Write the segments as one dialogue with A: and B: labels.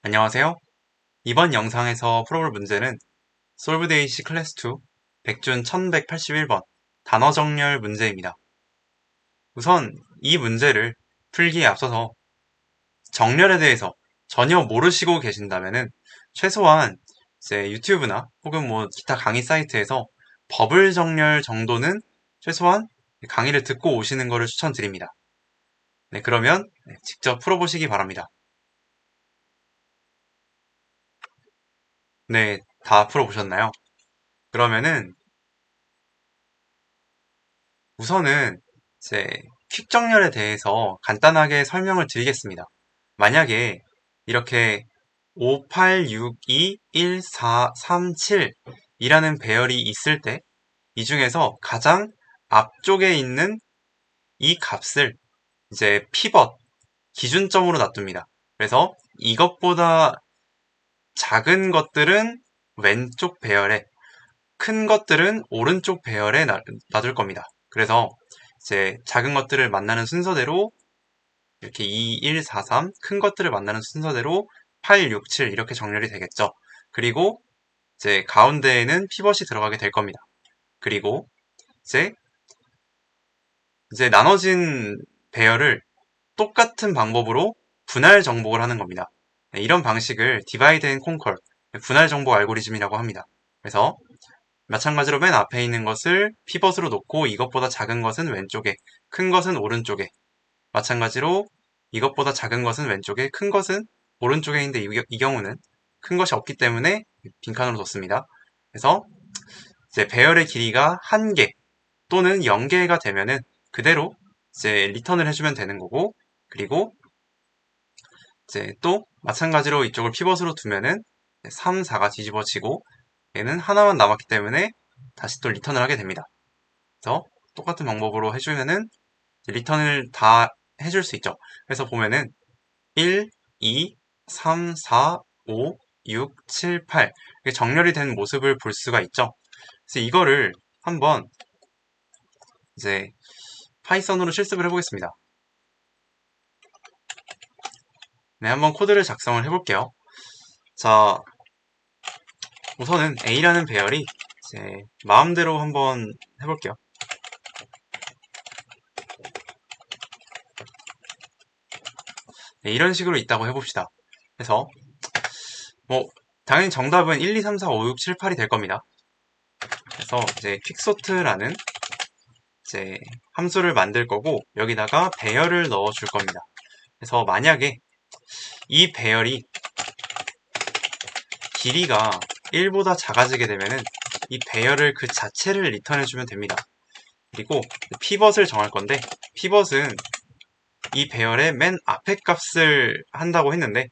A: 안녕하세요. 이번 영상에서 풀어볼 문제는 솔브데이시 클래스2 백준 1181번 단어 정렬 문제입니다. 우선 이 문제를 풀기에 앞서서 정렬에 대해서 전혀 모르시고 계신다면은 최소한 이제 유튜브나 혹은 뭐 기타 강의 사이트에서 버블 정렬 정도는 최소한 강의를 듣고 오시는 것을 추천드립니다. 네, 그러면 직접 풀어보시기 바랍니다. 네, 다 풀어보셨나요? 그러면은 우선은 이제 퀵 정렬에 대해서 간단하게 설명을 드리겠습니다. 만약에 이렇게 5, 8, 6, 2, 1, 4, 3, 7 이라는 배열이 있을 때 이 중에서 가장 앞쪽에 있는 이 값을 이제 피벗, 기준점으로 놔둡니다. 그래서 이것보다 작은 것들은 왼쪽 배열에, 큰 것들은 오른쪽 배열에 놔둘 겁니다. 그래서 이제 작은 것들을 만나는 순서대로 이렇게 2, 1, 4, 3, 큰 것들을 만나는 순서대로 8, 6, 7 이렇게 정렬이 되겠죠. 그리고 이제 가운데에는 피벗이 들어가게 될 겁니다. 그리고 이제 나눠진 배열을 똑같은 방법으로 분할 정복을 하는 겁니다. 네, 이런 방식을 디바이드 앤 콘컬, 분할 정복 알고리즘이라고 합니다. 그래서 마찬가지로 맨 앞에 있는 것을 피벗으로 놓고 이것보다 작은 것은 왼쪽에, 큰 것은 오른쪽에, 마찬가지로 이것보다 작은 것은 왼쪽에, 큰 것은 오른쪽에 있는데 이 경우는 큰 것이 없기 때문에 빈칸으로 뒀습니다. 그래서 이제 배열의 길이가 1개 또는 0개가 되면은 그대로 이제 리턴을 해주면 되는 거고, 그리고 이제 또 마찬가지로 이쪽을 피벗으로 두면은 3, 4가 뒤집어지고 얘는 하나만 남았기 때문에 다시 또 리턴을 하게 됩니다. 그래서 똑같은 방법으로 해주면은 리턴을 다 해줄 수 있죠. 그래서 보면은 1, 2, 3, 4, 5, 6, 7, 8 이렇게 정렬이 된 모습을 볼 수가 있죠. 그래서 이거를 한번 이제 파이썬으로 실습을 해보겠습니다. 네, 한번 코드를 작성을 해볼게요. 자, 우선은 A라는 배열이 이제 마음대로 한번 해볼게요. 네, 이런 식으로 있다고 해봅시다. 그래서 뭐 당연히 정답은 1, 2, 3, 4, 5, 6, 7, 8이 될 겁니다. 그래서 이제 퀵소트라는 이제 함수를 만들 거고 여기다가 배열을 넣어 줄 겁니다. 그래서 만약에 이 배열이 길이가 1보다 작아지게 되면은 이 배열을 그 자체를 리턴해 주면 됩니다. 그리고 피벗을 정할 건데 피벗은 이 배열의 맨 앞에 값을 한다고 했는데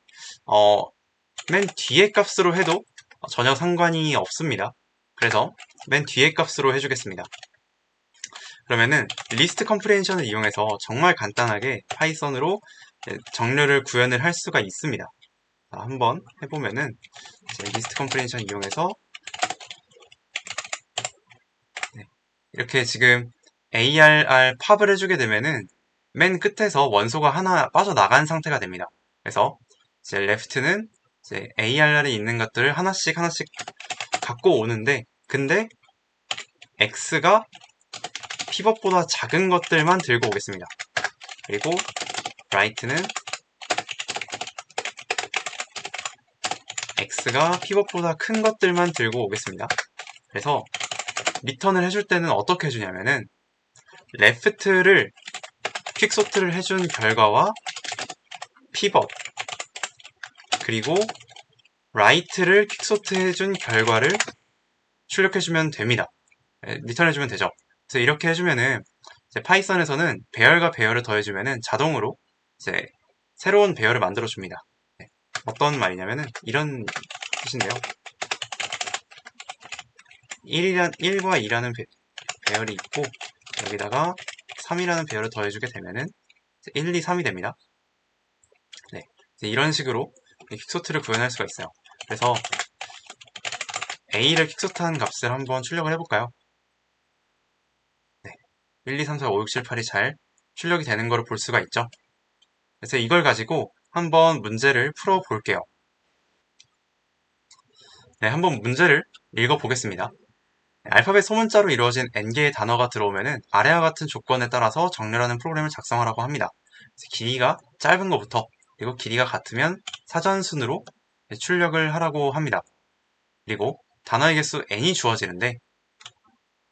A: 맨 뒤에 값으로 해도 전혀 상관이 없습니다. 그래서 맨 뒤에 값으로 해주겠습니다. 그러면은 리스트 컴프레hen션을 이용해서 정말 간단하게 파이썬으로 정렬을 구현을 할 수가 있습니다. 자, 한번 해보면은 리스트 컴프레hen션 이용해서 이렇게 지금 ARR 팝을 해주게 되면은 맨 끝에서 원소가 하나 빠져나간 상태가 됩니다. 그래서 이제 left는 이제 ARR에 있는 것들을 하나씩 하나씩 갖고 오는데 근데 X가 피벗보다 작은 것들만 들고 오겠습니다. 그리고 right는 X가 피벗보다 큰 것들만 들고 오겠습니다. 그래서 리턴을 해줄 때는 어떻게 해주냐면은 left를 퀵소트를 해준 결과와 피벗 그리고 right를 퀵소트 해준 결과를 출력해주면 됩니다. 리턴해주면 되죠. 그래서 이렇게 해주면은 이제 파이썬에서는 배열과 배열을 더해주면은 자동으로 이제 새로운 배열을 만들어줍니다. 네. 어떤 말이냐면은 이런 뜻인데요. 1과 2라는 배열이 있고 여기다가 3이라는 배열을 더해주게 되면은 1, 2, 3이 됩니다. 네. 이런 식으로 퀵소트를 구현할 수가 있어요. 그래서 A를 퀵소트한 값을 한번 출력을 해볼까요? 네. 1, 2, 3, 4, 5, 6, 7, 8이 잘 출력이 되는 걸 볼 수가 있죠. 그래서 이걸 가지고 한번 문제를 풀어 볼게요. 네, 한번 문제를 읽어보겠습니다. 알파벳 소문자로 이루어진 n개의 단어가 들어오면은 아래와 같은 조건에 따라서 정렬하는 프로그램을 작성하라고 합니다. 길이가 짧은 것부터 그리고 길이가 같으면 사전순으로 출력을 하라고 합니다. 그리고 단어의 개수 n이 주어지는데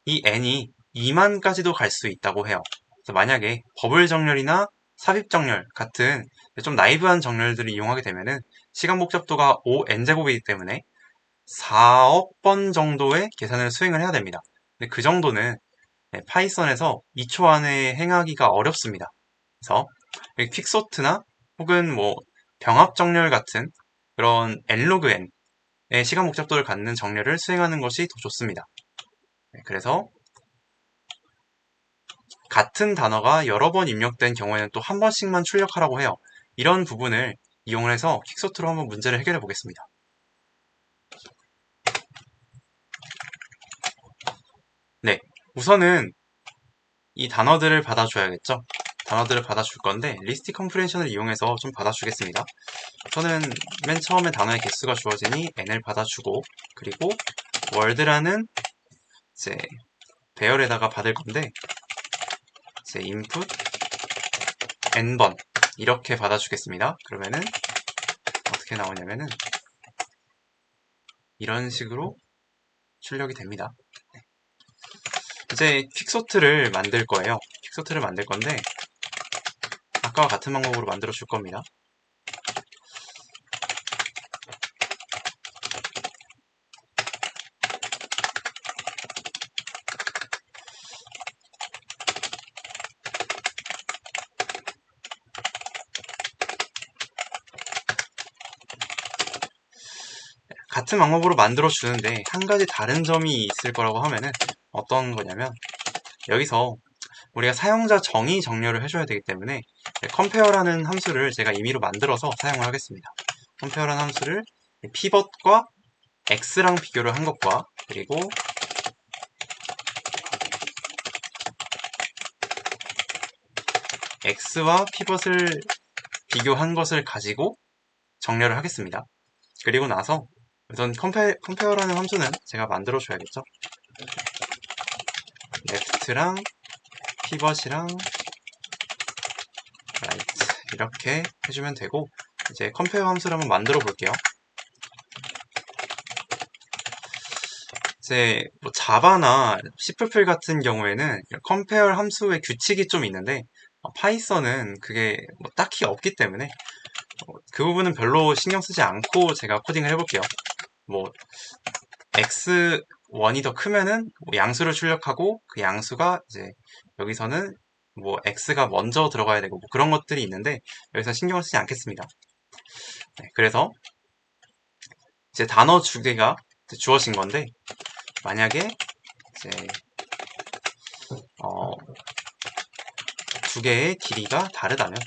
A: 이 n이 2만까지도 갈 수 있다고 해요. 그래서 만약에 버블 정렬이나 삽입 정렬 같은 좀 나이브한 정렬들을 이용하게 되면은 시간 복잡도가 5n제곱이기 때문에 4억 번 정도의 계산을 수행을 해야 됩니다. 근데 그 정도는 파이썬에서 2초 안에 행하기가 어렵습니다. 그래서 퀵소트나 혹은 뭐 병합 정렬 같은 그런 n로그 n의 시간 복잡도를 갖는 정렬을 수행하는 것이 더 좋습니다. 그래서 같은 단어가 여러 번 입력된 경우에는 또 한 번씩만 출력하라고 해요. 이런 부분을 이용을 해서 퀵소트로 한번 문제를 해결해 보겠습니다. 네, 우선은 이 단어들을 받아줘야겠죠. 단어들을 받아줄 건데 리스트 컴프레hen션을 이용해서 좀 받아주겠습니다. 저는 맨 처음에 단어의 개수가 주어지니 n을 받아주고 그리고 월드라는 이제 배열에다가 받을 건데 이제 input n번 이렇게 받아주겠습니다. 그러면은 어떻게 나오냐면은 이런 식으로 출력이 됩니다. 이제 퀵소트를 만들 거예요. 퀵소트를 만들 건데 아까와 같은 방법으로 만들어 줄 겁니다. 같은 방법으로 만들어 주는데 한 가지 다른 점이 있을 거라고 하면은 어떤 거냐면 여기서 우리가 사용자 정의 정렬을 해줘야 되기 때문에 compare라는 함수를 제가 임의로 만들어서 사용을 하겠습니다. compare라는 함수를 pivot과 x랑 비교를 한 것과 그리고 x와 pivot을 비교한 것을 가지고 정렬을 하겠습니다. 그리고 나서 우선 compare라는 함수는 제가 만들어 줘야겠죠. left랑 pivot이랑 right 이렇게 해주면 되고 이제 compare 함수를 한번 만들어 볼게요. 이제 뭐 자바나 C++ 같은 경우에는 compare 함수의 규칙이 좀 있는데 파이썬은 그게 뭐 딱히 없기 때문에 그 부분은 별로 신경 쓰지 않고 제가 코딩을 해볼게요. 뭐 x1이 더 크면은 뭐 양수를 출력하고 그 양수가 이제 여기서는 뭐 x가 먼저 들어가야 되고 뭐 그런 것들이 있는데 여기서 신경을 쓰지 않겠습니다. 네, 그래서 이제 단어 두 개가 주어진 건데 만약에 이제 두 개의 길이가 다르다면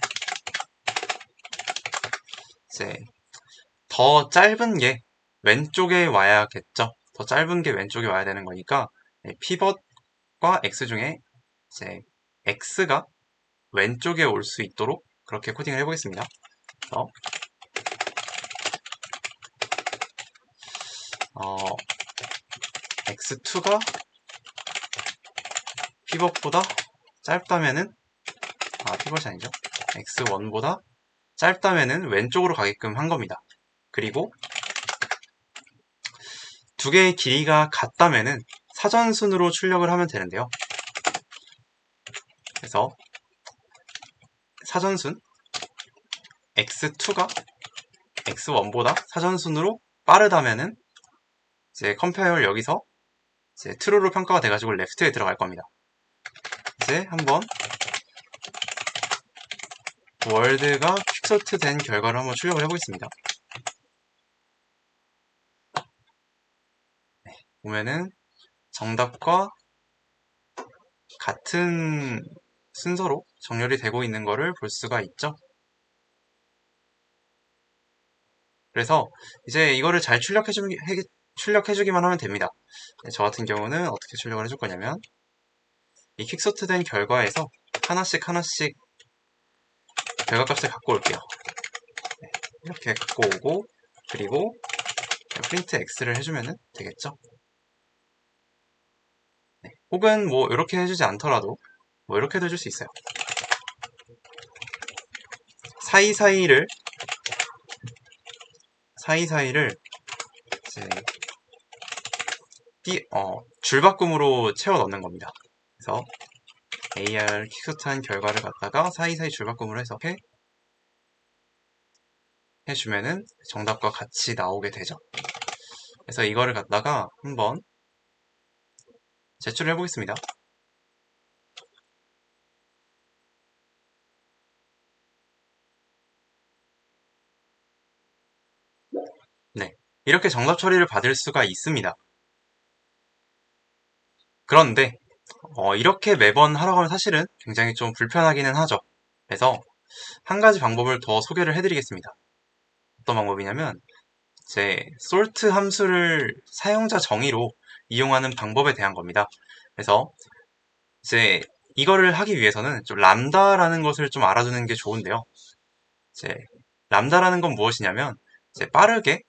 A: 이제 더 짧은 게 왼쪽에 와야겠죠. 더 짧은 게 왼쪽에 와야 되는 거니까 pivot과 x 중에 이제 x가 왼쪽에 올 수 있도록 그렇게 코딩을 해보겠습니다. 그래서 x2가 pivot보다 짧다면은 pivot이 아니죠. x1보다 짧다면은 왼쪽으로 가게끔 한 겁니다. 그리고 두 개의 길이가 같다면은 사전순으로 출력을 하면 되는데요. 그래서 사전순 x2가 x1보다 사전순으로 빠르다면은 이제 컴페어를 여기서 이제 true로 평가가 돼가지고 left에 들어갈 겁니다. 이제 한번 월드가 퀵소트 된 결과를 한번 출력을 해보겠습니다. 네, 보면은 정답과 같은 순서로 정렬이 되고 있는 것을 볼 수가 있죠. 그래서 이제 이거를 잘 출력해주기만 하면 됩니다. 네, 저 같은 경우는 어떻게 출력을 해줄 거냐면 이 퀵소트 된 결과에서 하나씩 결과값을 갖고 올게요. 네, 이렇게 갖고 오고 그리고 프린트 x를 해주면 되겠죠. 네. 혹은 뭐 이렇게 해주지 않더라도 뭐 이렇게도 해줄 수 있어요. 사이사이를 이제 줄바꿈으로 채워 넣는 겁니다. 그래서 AR 킥스탄 결과를 갖다가 사이사이 줄바꿈으로 해서 이렇게 해주면은 정답과 같이 나오게 되죠. 그래서 이거를 갖다가 한번 제출을 해보겠습니다. 네, 이렇게 정답 처리를 받을 수가 있습니다. 그런데 이렇게 매번 하라고 하면 사실은 굉장히 좀 불편하기는 하죠. 그래서 한 가지 방법을 더 소개를 해드리겠습니다. 어떤 방법이냐면 이제 sort 함수를 사용자 정의로 이용하는 방법에 대한 겁니다. 그래서 이제 이거를 하기 위해서는 좀 람다라는 것을 좀 알아두는 게 좋은데요. 이제 람다라는 건 무엇이냐면 이제 빠르게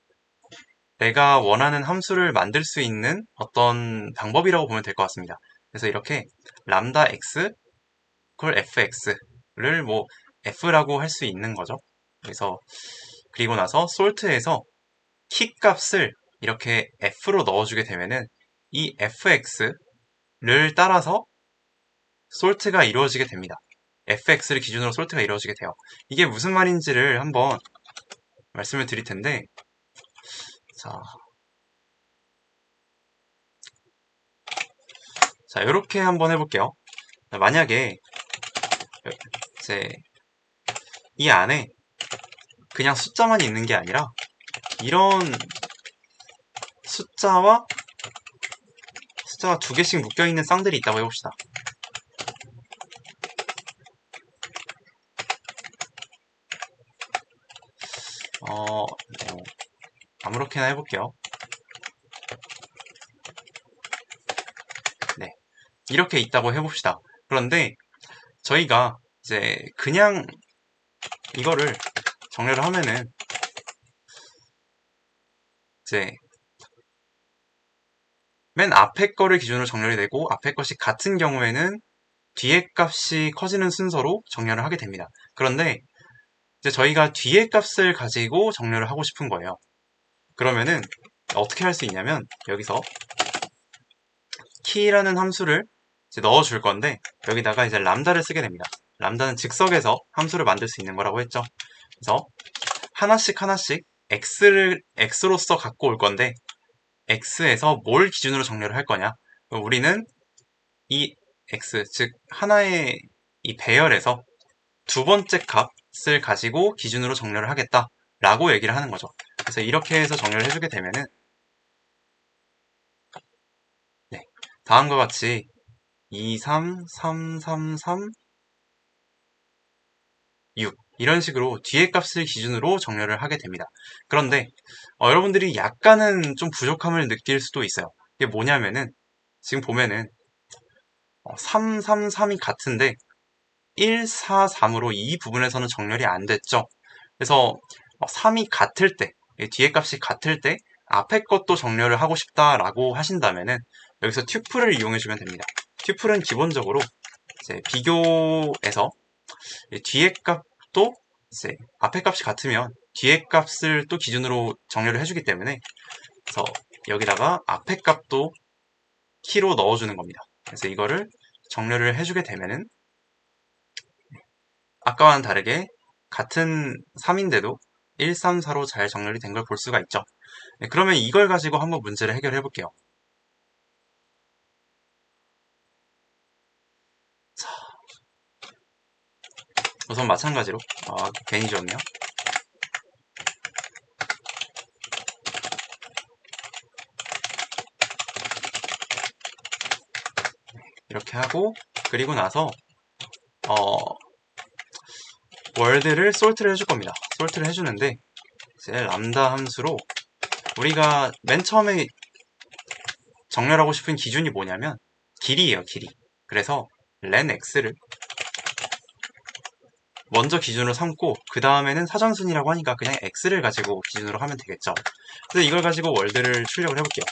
A: 내가 원하는 함수를 만들 수 있는 어떤 방법이라고 보면 될 것 같습니다. 그래서 이렇게 람다 x 콜 fx를 뭐 f라고 할 수 있는 거죠. 그래서 그리고 나서 sort에서 키 값을 이렇게 f로 넣어주게 되면은 이 fx를 따라서 sort가 이루어지게 됩니다. fx를 기준으로 sort가 이루어지게 돼요. 이게 무슨 말인지를 한번 말씀을 드릴 텐데, 자, 이렇게 한번 해볼게요. 만약에 이제 이 안에 그냥 숫자만 있는 게 아니라 이런 숫자와 두 개씩 묶여있는 쌍들이 있다고 해봅시다. 아무렇게나 해볼게요. 네, 이렇게 있다고 해봅시다. 그런데 저희가 이제 그냥 이거를 정렬을 하면은 이제 맨 앞에 거를 기준으로 정렬이 되고 앞에 것이 같은 경우에는 뒤에 값이 커지는 순서로 정렬을 하게 됩니다. 그런데 이제 저희가 뒤에 값을 가지고 정렬을 하고 싶은 거예요. 그러면은 어떻게 할 수 있냐면 여기서 키라는 함수를 이제 넣어줄 건데 여기다가 이제 람다를 쓰게 됩니다. 람다는 즉석에서 함수를 만들 수 있는 거라고 했죠. 그래서 하나씩 x로서 갖고 올 건데 x에서 뭘 기준으로 정렬을 할 거냐? 우리는 이 x, 즉 하나의 이 배열에서 두 번째 값을 가지고 기준으로 정렬을 하겠다라고 얘기를 하는 거죠. 그래서 이렇게 해서 정렬을 해주게 되면은 네, 다음과 같이 2, 3, 3, 3, 3, 6 이런 식으로 뒤에 값을 기준으로 정렬을 하게 됩니다. 그런데 여러분들이 약간은 좀 부족함을 느낄 수도 있어요. 이게 뭐냐면은 지금 보면은 3, 3, 3이 같은데 1, 4, 3으로 이 부분에서는 정렬이 안 됐죠. 그래서 3이 같을 때, 뒤에 값이 같을 때 앞에 것도 정렬을 하고 싶다라고 하신다면은 여기서 튜플을 이용해주면 됩니다. 튜플은 기본적으로 이제 비교에서 뒤에 값도 이제 앞에 값이 같으면 뒤에 값을 또 기준으로 정렬을 해주기 때문에 그래서 여기다가 앞에 값도 키로 넣어주는 겁니다. 그래서 이거를 정렬을 해주게 되면은 아까와는 다르게 같은 3인데도 1, 3, 4로 잘 정렬이 된 걸 볼 수가 있죠. 네, 그러면 이걸 가지고 한번 문제를 해결해 볼게요. 자, 우선 마찬가지로 괜히 줬네요. 이렇게 하고 그리고 나서 월드를 솔트를 해줄 겁니다. 솔트를 해주는데 이제 람다 함수로 우리가 맨 처음에 정렬하고 싶은 기준이 뭐냐면 길이에요, 길이. 그래서 len x를 먼저 기준으로 삼고 그 다음에는 사전순위라고 하니까 그냥 x를 가지고 기준으로 하면 되겠죠. 그래서 이걸 가지고 월드를 출력을 해볼게요.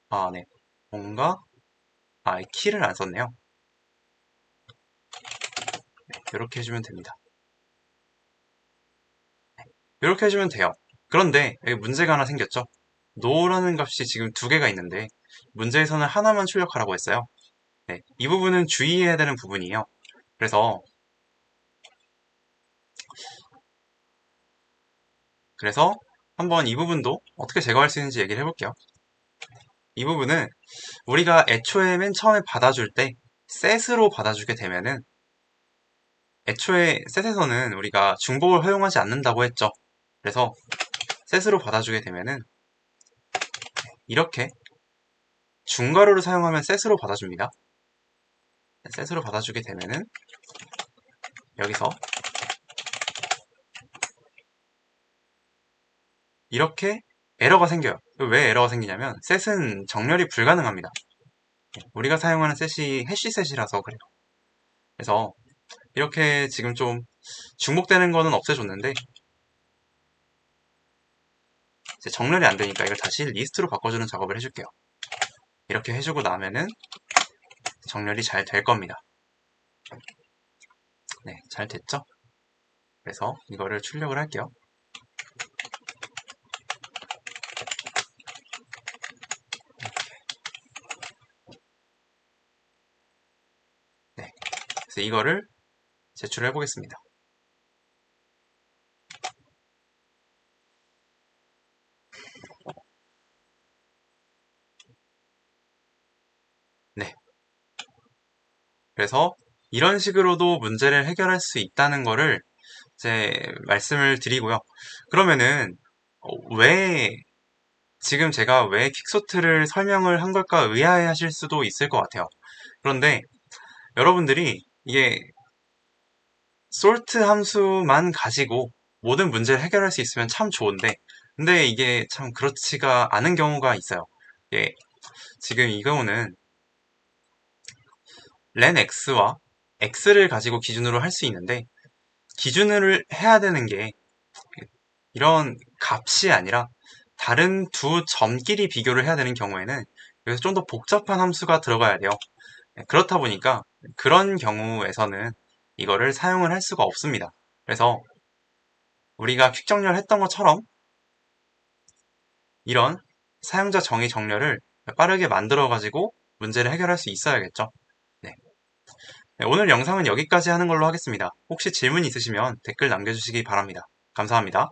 A: 아, 네. 뭔가 키를 안 썼네요. 네, 이렇게 해주면 됩니다. 이렇게 해주면 돼요. 그런데 여기 문제가 하나 생겼죠. no라는 값이 지금 두 개가 있는데 문제에서는 하나만 출력하라고 했어요. 네, 이 부분은 주의해야 되는 부분이에요. 그래서 한번 이 부분도 어떻게 제거할 수 있는지 얘기를 해볼게요. 이 부분은 우리가 애초에 맨 처음에 받아줄 때 set으로 받아주게 되면은 애초에 set에서는 우리가 중복을 허용하지 않는다고 했죠. 그래서 set으로 받아주게 되면은 이렇게 중괄호를 사용하면 set으로 받아줍니다. set으로 받아주게 되면은 여기서 이렇게 에러가 생겨요. 왜 에러가 생기냐면 set은 정렬이 불가능합니다. 우리가 사용하는 set이 해시셋이라서 그래요. 그래서 이렇게 지금 좀 중복되는 거는 없애줬는데 이제 정렬이 안 되니까 이걸 다시 리스트로 바꿔주는 작업을 해줄게요. 이렇게 해주고 나면은 정렬이 잘 될 겁니다. 네, 잘 됐죠? 그래서 이거를 출력을 할게요. 네, 그래서 이거를 제출을 해보겠습니다. 네, 그래서 이런 식으로도 문제를 해결할 수 있다는 거를 이제 말씀을 드리고요. 그러면은 왜 지금 제가 왜 퀵소트를 설명을 한 걸까 의아해 하실 수도 있을 것 같아요. 그런데 여러분들이 이게 sort 함수만 가지고 모든 문제를 해결할 수 있으면 참 좋은데 근데 이게 참 그렇지가 않은 경우가 있어요. 예, 지금 이 경우는 len x와 x를 가지고 기준으로 할 수 있는데 기준을 해야 되는 게 이런 값이 아니라 다른 두 점끼리 비교를 해야 되는 경우에는 여기서 좀 더 복잡한 함수가 들어가야 돼요. 그렇다 보니까 그런 경우에서는 이거를 사용을 할 수가 없습니다. 그래서 우리가 퀵 정렬했던 것처럼 이런 사용자 정의 정렬을 빠르게 만들어 가지고 문제를 해결할 수 있어야겠죠. 네. 네, 오늘 영상은 여기까지 하는 걸로 하겠습니다. 혹시 질문 있으시면 댓글 남겨주시기 바랍니다. 감사합니다.